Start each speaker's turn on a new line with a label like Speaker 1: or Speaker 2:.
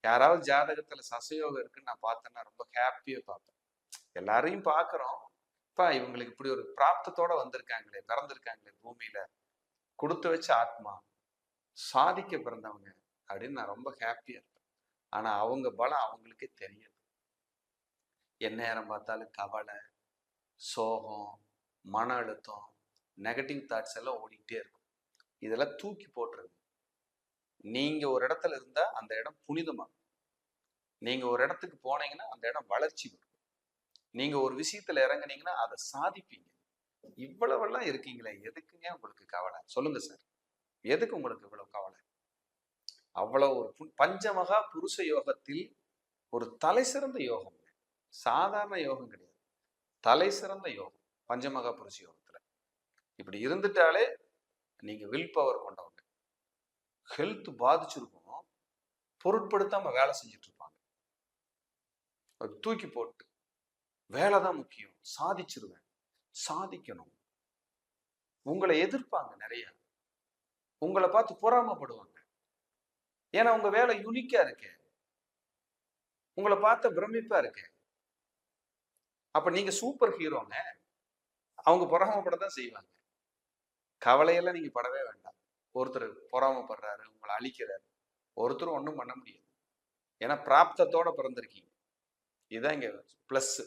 Speaker 1: யாராவது ஜாதகத்துல சசயோகம் இருக்குன்னு நான் பார்த்தேன்னா ரொம்ப ஹாப்பியா பார்ப்பேன். எல்லாரையும் பார்க்குறோம். இவங்களுக்கு இப்படி ஒரு பிராப்தத்தோட வந்திருக்காங்களே, பிறந்திருக்காங்களே பூமியில, கொடுத்து வச்ச ஆத்மா, சாதிக்க பிறந்தவங்க அப்படின்னு நான் ரொம்ப ஹாப்பியா இருப்பேன். ஆனா அவங்க பலம் அவங்களுக்கே தெரியாது. எந்நேரம் பார்த்தாலும் கவலை, சோகம், மன அழுத்தம், நெகட்டிவ் தாட்ஸ் எல்லாம் ஓடிக்கிட்டே இருக்கும். இதெல்லாம் தூக்கி போட்டுருங்க. நீங்க ஒரு இடத்துல இருந்தா அந்த இடம் புனிதமாகும். நீங்க ஒரு இடத்துக்கு போனீங்கன்னா அந்த இடம் வளர்ச்சி வரும். நீங்க ஒரு விஷயத்துல இறங்குனீங்கன்னா அதை சாதிப்பீங்க. இவ்வளவெல்லாம் இருக்கீங்களே, எதுக்குங்க உங்களுக்கு கவலை? சொல்லுங்க சார், எதுக்கு உங்களுக்கு இவ்வளவு கவலை? அவ்வளவு ஒரு பஞ்சமகா புருஷ யோகத்தில் ஒரு தலை சிறந்த யோகம், சாதாரண யோகம் கிடையாது, தலை சிறந்த யோகம் பஞ்சமகா புருஷ யோகத்துல. இப்படி இருந்துட்டாலே நீங்க வில் பவர் கொண்டவங்க. ஹெல்த் பாதிச்சிருக்கும், பொருட்படுத்தாம வேலை செஞ்சுட்டு இருப்பாங்க. தூக்கி போட்டு வேலை தான் முக்கியம், சாதிச்சிருவேன், சாதிக்கணும். உங்களை எதிர்ப்பாங்க நிறைய, உங்களை பார்த்து பொறாமப்படுவாங்க. ஏன்னா உங்க வேலை யூனிக்கா இருக்கு, உங்களை பார்த்த பிரமிப்பா இருக்கு. அப்ப நீங்க சூப்பர் ஹீரோங்க, அவங்க பொறாமப்படத்தான் செய்வாங்க. கவலையெல்லாம் நீங்க படவே வேண்டாம். ஒருத்தர் பொறாமப்படுறாரு, உங்களை அழிக்கிறாரு, ஒருத்தரும் ஒன்றும் பண்ண முடியாது. ஏன்னா பிராப்தத்தோட பிறந்திருக்கீங்க. இதுதான் இங்க பிளஸ்.